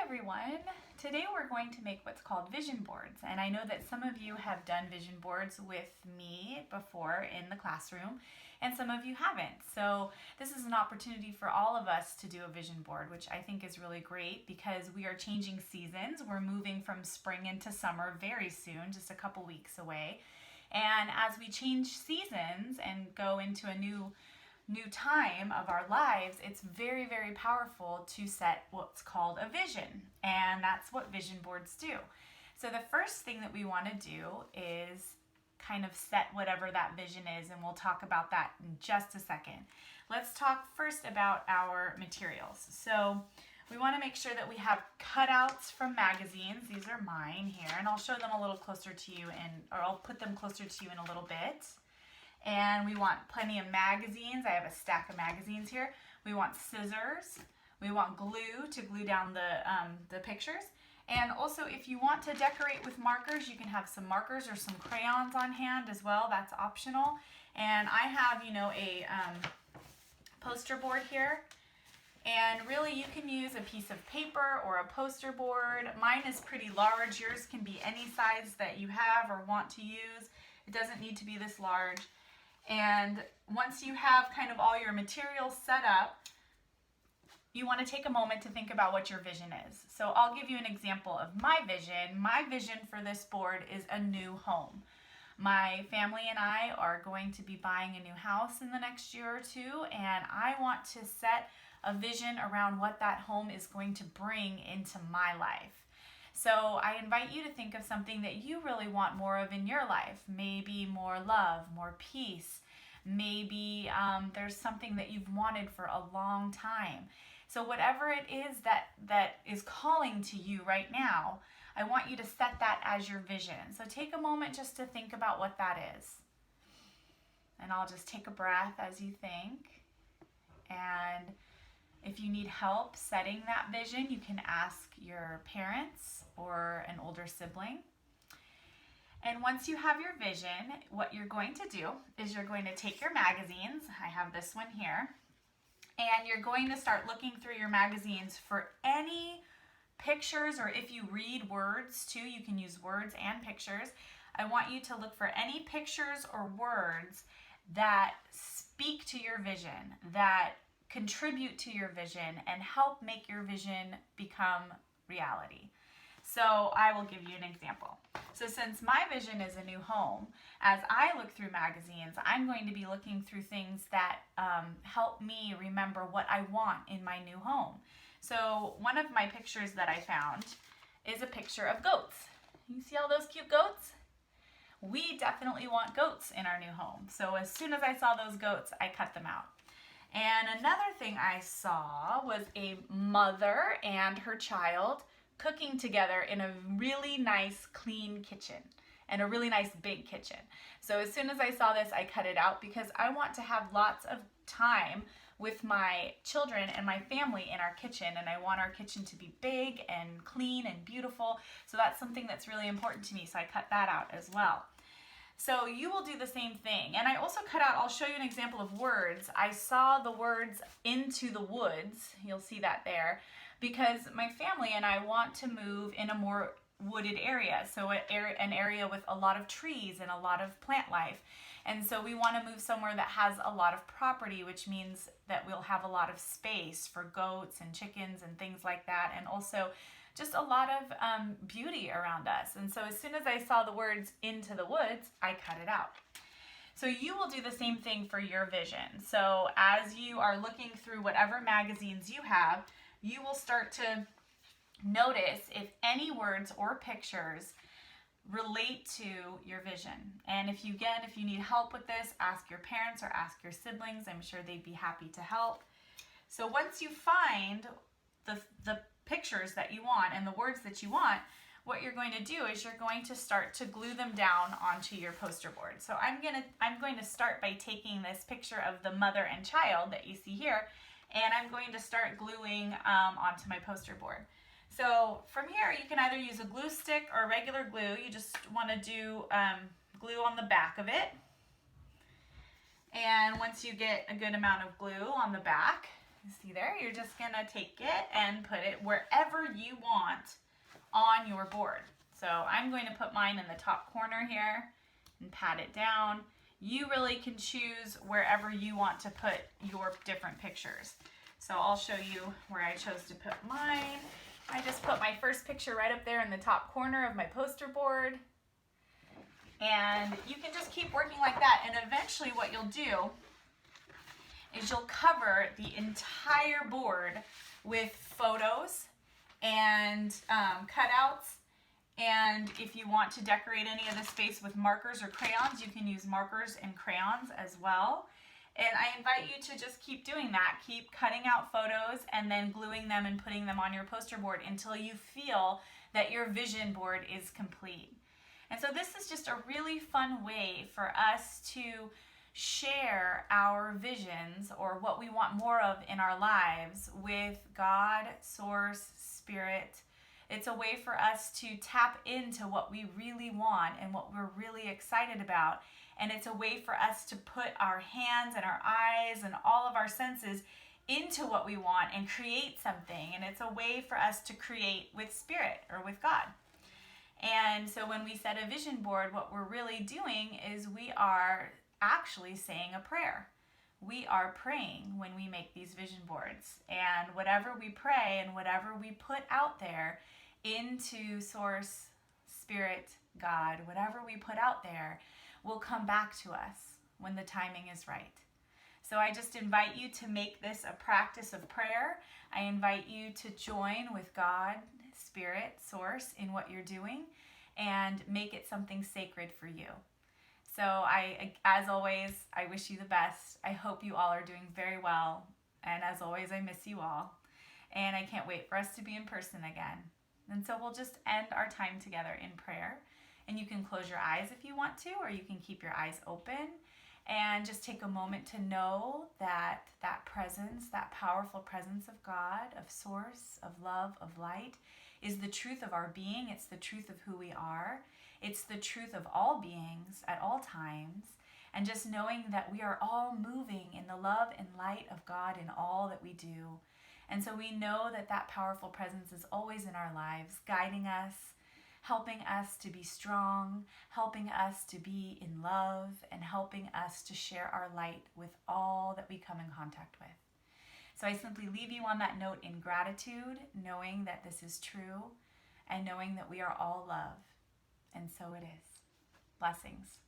everyone. Today we're going to make what's called vision boards, and I know that some of you have done vision boards with me before in the classroom and some of you haven't. So this is an opportunity for all of us to do a vision board, which I think is really great because we are changing seasons. We're moving from spring into summer very soon, just a couple weeks away. And as we change seasons and go into a new time of our lives, it's very, very powerful to set what's called a vision. And that's what vision boards do. So the first thing that we want to do is kind of set whatever that vision is, and we'll talk about that in just a second. Let's talk first about our materials. So we want to make sure that we have cutouts from magazines. These are mine here, and I'll show them a little closer to you, or I'll put them closer to you in a little bit. And we want plenty of magazines. I have a stack of magazines here. We want scissors. We want glue to glue down the pictures. And also, if you want to decorate with markers, you can have some markers or some crayons on hand as well. That's optional. And I have, a poster board here. And really, you can use a piece of paper or a poster board. Mine is pretty large. Yours can be any size that you have or want to use. It doesn't need to be this large. And once you have kind of all your materials set up, you want to take a moment to think about what your vision is. So I'll give you an example of my vision. My vision for this board is a new home. My family and I are going to be buying a new house in the next year or two, and I want to set a vision around what that home is going to bring into my life. So I invite you to think of something that you really want more of in your life. Maybe more love, more peace. Maybe there's something that you've wanted for a long time. So whatever it is that is calling to you right now, I want you to set that as your vision. So take a moment just to think about what that is. And I'll just take a breath as you think. And if you need help setting that vision, you can ask your parents or an older sibling. And once you have your vision, what you're going to do is you're going to take your magazines. I have this one here. And you're going to start looking through your magazines for any pictures, or if you read words too, you can use words and pictures. I want you to look for any pictures or words that speak to your vision, that contribute to your vision and help make your vision become reality. So I will give you an example. So since my vision is a new home, as I look through magazines, I'm going to be looking through things that help me remember what I want in my new home. So one of my pictures that I found is a picture of goats. You see all those cute goats? We definitely want goats in our new home. So as soon as I saw those goats, I cut them out. And another thing I saw was a mother and her child cooking together in a really nice, clean kitchen, and a really nice big kitchen. So as soon as I saw this, I cut it out because I want to have lots of time with my children and my family in our kitchen, and I want our kitchen to be big and clean and beautiful. So that's something that's really important to me, so I cut that out as well. So you will do the same thing. And I also cut out, I'll show you an example of words. I saw the words into the woods, you'll see that there, because my family and I want to move in a more wooded area. So an area with a lot of trees and a lot of plant life. And so we want to move somewhere that has a lot of property, which means that we'll have a lot of space for goats and chickens and things like that. And also just a lot of beauty around us. And so as soon as I saw the words into the woods, I cut it out. So you will do the same thing for your vision. So as you are looking through whatever magazines you have, you will start to notice if any words or pictures relate to your vision. And if you need help with this, ask your parents or ask your siblings. I'm sure they'd be happy to help. So once you find the pictures that you want and the words that you want, what you're going to do is you're going to start to glue them down onto your poster board. So I'm going to start by taking this picture of the mother and child that you see here, and I'm going to start gluing onto my poster board. So from here, you can either use a glue stick or regular glue. You just want to do glue on the back of it. And once you get a good amount of glue on the back, You see there? You're just gonna take it and put it wherever you want on your board. So I'm going to put mine in the top corner here and pat it down. You really can choose wherever you want to put your different pictures. So I'll show you where I chose to put mine. I just put my first picture right up there in the top corner of my poster board. And you can just keep working like that. And eventually what you'll do is you'll cover the entire board with photos and cutouts. And if you want to decorate any of the space with markers or crayons, you can use markers and crayons as well. And I invite you to just keep doing that. Keep cutting out photos and then gluing them and putting them on your poster board until you feel that your vision board is complete. And so this is just a really fun way for us to share our visions or what we want more of in our lives with God, Source, Spirit. It's a way for us to tap into what we really want and what we're really excited about. And it's a way for us to put our hands and our eyes and all of our senses into what we want and create something. And it's a way for us to create with Spirit or with God. And so when we set a vision board, what we're really doing is we are actually saying a prayer. We are praying when we make these vision boards. And whatever we pray and whatever we put out there into Source, Spirit, God, whatever we put out there will come back to us when the timing is right. So I just invite you to make this a practice of prayer. I invite you to join with God, Spirit, Source in what you're doing and make it something sacred for you. So as always, I wish you the best. I hope you all are doing very well. And as always, I miss you all. And I can't wait for us to be in person again. And so we'll just end our time together in prayer. And you can close your eyes if you want to, or you can keep your eyes open and just take a moment to know that that presence, that powerful presence of God, of Source, of love, of light, is the truth of our being. It's the truth of who we are. It's the truth of all beings at all times. And just knowing that we are all moving in the love and light of God in all that we do. And so we know that that powerful presence is always in our lives, guiding us, helping us to be strong, helping us to be in love, and helping us to share our light with all that we come in contact with. So I simply leave you on that note in gratitude, knowing that this is true, and knowing that we are all love. And so it is. Blessings.